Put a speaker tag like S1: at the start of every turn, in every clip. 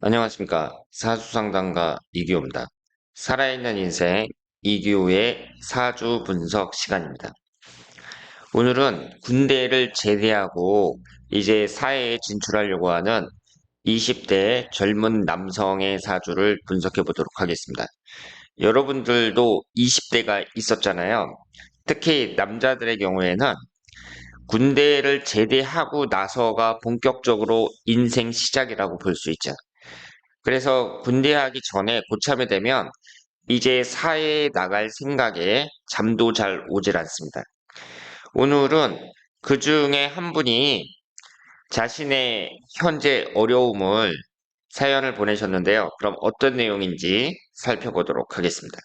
S1: 안녕하십니까. 사주상담가 이규호입니다. 살아있는 인생 이규호의 사주 분석 시간입니다. 오늘은 군대를 제대하고 이제 사회에 진출하려고 하는 20대 젊은 남성의 사주를 분석해 보도록 하겠습니다. 여러분들도 20대가 있었잖아요. 특히 남자들의 경우에는 군대를 제대하고 나서가 본격적으로 인생 시작이라고 볼 수 있죠. 그래서 군대 하기 전에 고참이 되면 이제 사회에 나갈 생각에 잠도 잘 오질 않습니다. 오늘은 그 중에 한 분이 자신의 현재 어려움을 사연을 보내셨는데요. 그럼 어떤 내용인지 살펴보도록 하겠습니다.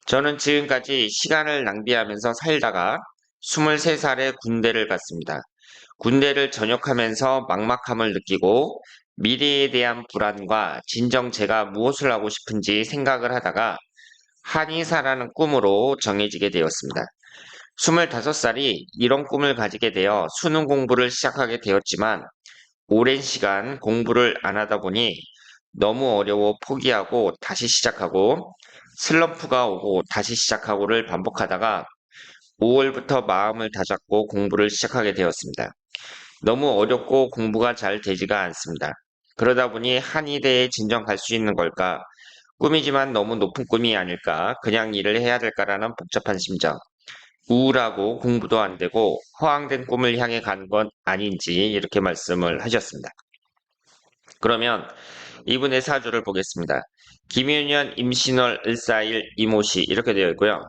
S1: 저는 지금까지 시간을 낭비하면서 살다가 23살에 군대를 갔습니다. 군대를 전역하면서 막막함을 느끼고 미래에 대한 불안과 진정 제가 무엇을 하고 싶은지 생각을 하다가 한의사라는 꿈으로 정해지게 되었습니다. 25살이 이런 꿈을 가지게 되어 수능 공부를 시작하게 되었지만 오랜 시간 공부를 안 하다 보니 너무 어려워 포기하고 다시 시작하고 슬럼프가 오고 다시 시작하고를 반복하다가 5월부터 마음을 다잡고 공부를 시작하게 되었습니다. 너무 어렵고 공부가 잘 되지가 않습니다. 그러다 보니 한의대에 진정 갈 수 있는 걸까? 꿈이지만 너무 높은 꿈이 아닐까? 그냥 일을 해야 될까라는 복잡한 심정. 우울하고 공부도 안 되고 허황된 꿈을 향해 간 건 아닌지 이렇게 말씀을 하셨습니다. 그러면 이분의 사주를 보겠습니다. 김윤현, 임신월, 을사일, 이모시 이렇게 되어 있고요.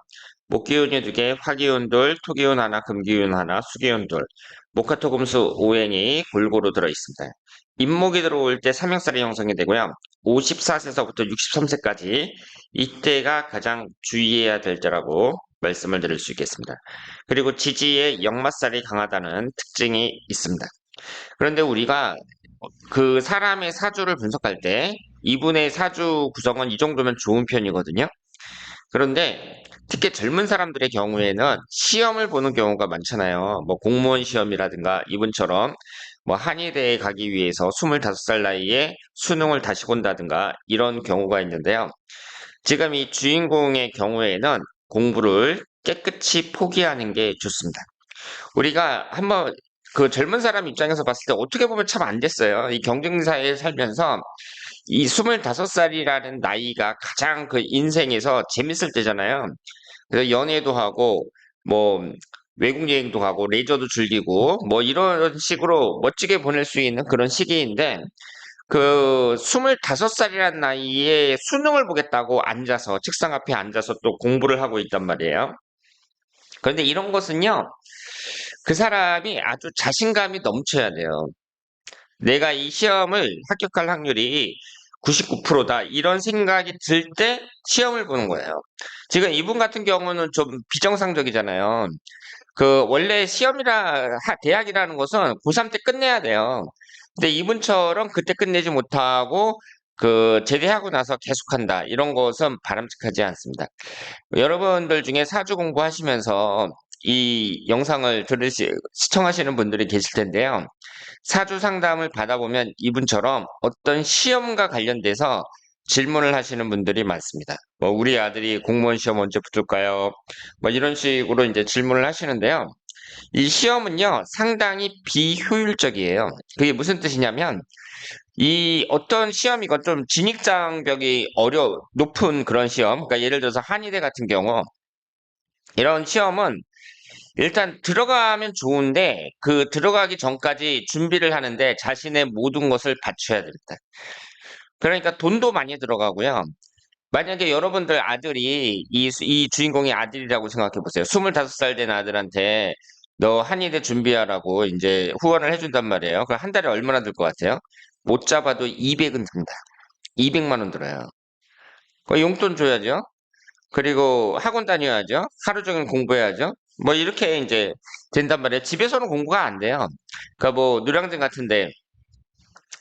S1: 목기운이 2개, 화기운 둘, 토기운 하나, 금기운 하나, 수기운 둘, 목화토금수 오행이 골고루 들어있습니다. 임목이 들어올 때 삼형살이 형성이 되고요. 54세서부터 63세까지 이때가 가장 주의해야 될 때라고 말씀을 드릴 수 있겠습니다. 그리고 지지에 역마살이 강하다는 특징이 있습니다. 그런데 우리가 그 사람의 사주를 분석할 때 이분의 사주 구성은 이 정도면 좋은 편이거든요. 그런데 특히 젊은 사람들의 경우에는 시험을 보는 경우가 많잖아요. 뭐 공무원 시험이라든가 이분처럼 뭐 한의대에 가기 위해서 25살 나이에 수능을 다시 본다든가 이런 경우가 있는데요. 지금 이 주인공의 경우에는 공부를 깨끗이 포기하는 게 좋습니다. 우리가 한번 그 젊은 사람 입장에서 봤을 때 어떻게 보면 참 안 됐어요. 이 경쟁사회에 살면서 이 25살이라는 나이가 가장 그 인생에서 재밌을 때잖아요. 그래서 연애도 하고, 뭐, 외국 여행도 가고, 레저도 즐기고, 뭐, 이런 식으로 멋지게 보낼 수 있는 그런 시기인데, 그, 25살이라는 나이에 수능을 보겠다고 앉아서, 책상 앞에 앉아서 또 공부를 하고 있단 말이에요. 그런데 이런 것은요, 그 사람이 아주 자신감이 넘쳐야 돼요. 내가 이 시험을 합격할 확률이 99%다. 이런 생각이 들 때 시험을 보는 거예요. 지금 이분 같은 경우는 좀 비정상적이잖아요. 그 원래 대학이라는 것은 고3 때 끝내야 돼요. 근데 이분처럼 그때 끝내지 못하고 그 제대하고 나서 계속한다. 이런 것은 바람직하지 않습니다. 여러분들 중에 사주 공부하시면서 이 영상을 시청하시는 분들이 계실 텐데요. 사주 상담을 받아보면 이분처럼 어떤 시험과 관련돼서 질문을 하시는 분들이 많습니다. 뭐, 우리 아들이 공무원 시험 언제 붙을까요? 뭐, 이런 식으로 이제 질문을 하시는데요. 이 시험은요, 상당히 비효율적이에요. 그게 무슨 뜻이냐면, 이 어떤 시험이건 좀 진입장벽이 높은 그런 시험, 그러니까 예를 들어서 한의대 같은 경우, 이런 시험은 일단 들어가면 좋은데 그 들어가기 전까지 준비를 하는데 자신의 모든 것을 바쳐야 됩니다. 그러니까 돈도 많이 들어가고요. 만약에 여러분들 아들이 이 주인공이 아들이라고 생각해 보세요. 25살 된 아들한테 너 한의대 준비하라고 이제 후원을 해준단 말이에요. 그 한 달에 얼마나 들 것 같아요? 못 잡아도 200은 듭니다. 200만 원 들어요. 그 용돈 줘야죠. 그리고 학원 다녀야죠. 하루 종일 공부해야죠. 뭐 이렇게 이제 된단 말이에요. 집에서는 공부가 안 돼요. 그러니까 뭐 노량진 같은데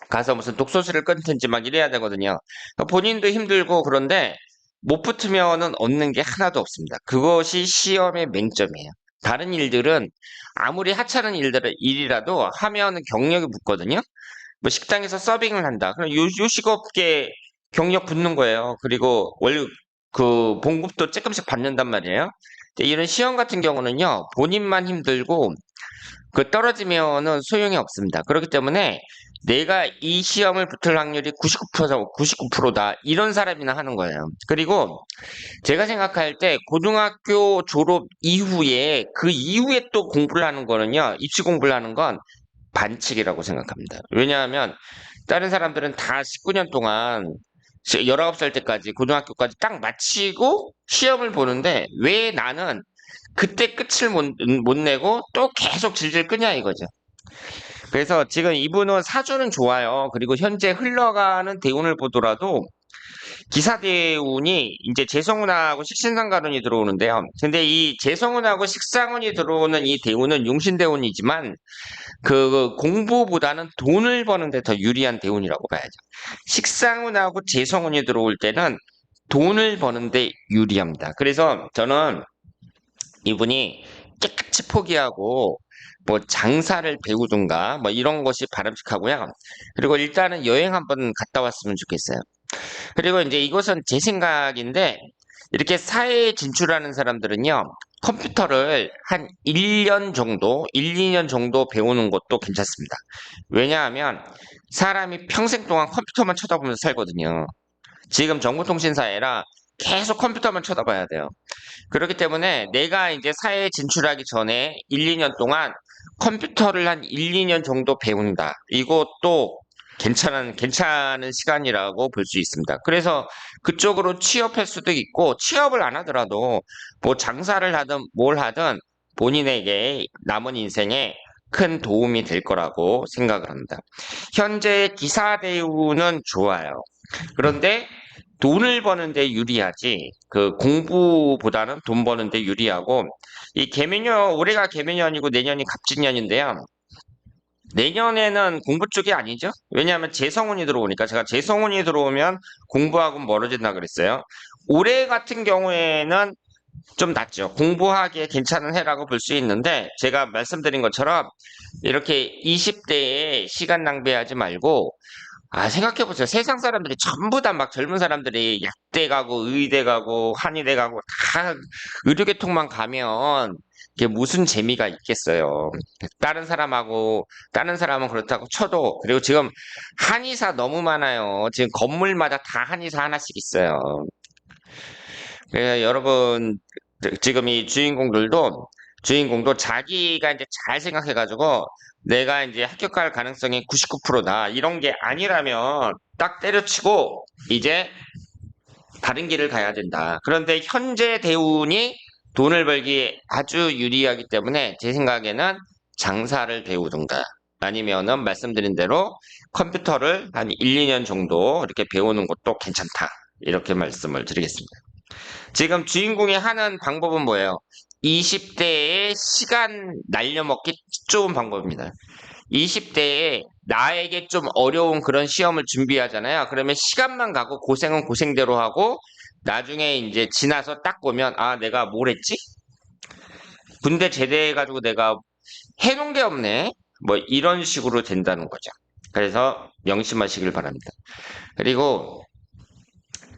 S1: 가서 무슨 독서실을 끊든지 막 이래야 되거든요. 그러니까 본인도 힘들고 그런데 못 붙으면은 얻는 게 하나도 없습니다. 그것이 시험의 맹점이에요. 다른 일들은 아무리 하찮은 일이라도 하면 경력이 붙거든요. 뭐 식당에서 서빙을 한다. 그럼 요식업계 경력 붙는 거예요. 그리고 월 그 봉급도 조금씩 받는단 말이에요. 근데 이런 시험 같은 경우는요, 본인만 힘들고 그 떨어지면은 소용이 없습니다. 그렇기 때문에 내가 이 시험을 붙을 확률이 99%다. 이런 사람이나 하는 거예요. 그리고 제가 생각할 때 고등학교 졸업 이후에 그 이후에 또 공부를 하는 거는요, 입시 공부를 하는 건 반칙이라고 생각합니다. 왜냐하면 다른 사람들은 다 19년 동안 19살 때까지 고등학교까지 딱 마치고 시험을 보는데 왜 나는 그때 끝을 못 내고 또 계속 질질 끄냐 이거죠. 그래서 지금 이분은 사주는 좋아요. 그리고 현재 흘러가는 대운을 보더라도 기사 대운이 이제 재성운하고 식신상가운이 들어오는데요. 근데 이 재성운하고 식상운이 들어오는 이 대운은 용신대운이지만 그 공부보다는 돈을 버는데 더 유리한 대운이라고 봐야죠. 식상운하고 재성운이 들어올 때는 돈을 버는데 유리합니다. 그래서 저는 이분이 깨끗이 포기하고 뭐 장사를 배우든가 뭐 이런 것이 바람직하고요. 그리고 일단은 여행 한번 갔다 왔으면 좋겠어요. 그리고 이제 이것은 제 생각인데 이렇게 사회에 진출하는 사람들은요. 컴퓨터를 한 1년 정도, 1, 2년 정도 배우는 것도 괜찮습니다. 왜냐하면 사람이 평생 동안 컴퓨터만 쳐다보면서 살거든요. 지금 정보통신사회라 계속 컴퓨터만 쳐다봐야 돼요. 그렇기 때문에 내가 이제 사회에 진출하기 전에 1, 2년 동안 컴퓨터를 한 1, 2년 정도 배운다. 이것도 괜찮은 시간이라고 볼 수 있습니다. 그래서 그쪽으로 취업할 수도 있고, 취업을 안 하더라도 뭐 장사를 하든 뭘 하든 본인에게 남은 인생에 큰 도움이 될 거라고 생각을 합니다. 현재 기사 대우는 좋아요. 그런데 돈을 버는데 유리하지, 그 공부보다는 돈 버는데 유리하고, 이 개묘년, 올해가 개묘년이고 내년이 갑진년인데요. 내년에는 공부 쪽이 아니죠? 왜냐하면 재성운이 들어오니까 제가 재성운이 들어오면 공부하고 멀어진다 그랬어요. 올해 같은 경우에는 좀 낫죠. 공부하기에 괜찮은 해라고 볼 수 있는데 제가 말씀드린 것처럼 이렇게 20대에 시간 낭비하지 말고 생각해보세요. 세상 사람들이 전부 다 막 젊은 사람들이 약대 가고 의대 가고 한의대 가고 다 의료계통만 가면 이게 무슨 재미가 있겠어요. 다른 사람은 그렇다고 쳐도 그리고 지금 한의사 너무 많아요. 지금 건물마다 다 한의사 하나씩 있어요. 그래서 여러분 지금 이 주인공도 자기가 이제 잘 생각해가지고 내가 이제 합격할 가능성이 99%다. 이런 게 아니라면 딱 때려치고 이제 다른 길을 가야 된다. 그런데 현재 대운이 돈을 벌기에 아주 유리하기 때문에 제 생각에는 장사를 배우든가 아니면은 말씀드린 대로 컴퓨터를 한 1, 2년 정도 이렇게 배우는 것도 괜찮다. 이렇게 말씀을 드리겠습니다. 지금 주인공이 하는 방법은 뭐예요? 20대의 시간 날려먹기 좋은 방법입니다. 20대에 나에게 좀 어려운 그런 시험을 준비하잖아요. 그러면 시간만 가고 고생은 고생대로 하고 나중에 이제 지나서 딱 보면 내가 뭘 했지? 군대 제대해가지고 내가 해놓은 게 없네. 뭐 이런 식으로 된다는 거죠. 그래서 명심하시길 바랍니다. 그리고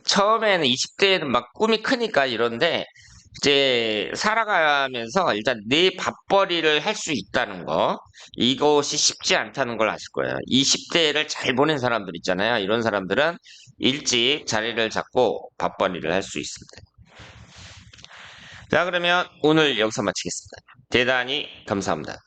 S1: 처음에는 20대에는 막 꿈이 크니까 이런데 이제 살아가면서 일단 내 밥벌이를 할 수 있다는 거 이것이 쉽지 않다는 걸 아실 거예요. 20대를 잘 보낸 사람들 있잖아요. 이런 사람들은 일찍 자리를 잡고 밥벌이를 할 수 있습니다. 자, 그러면 오늘 여기서 마치겠습니다. 대단히 감사합니다.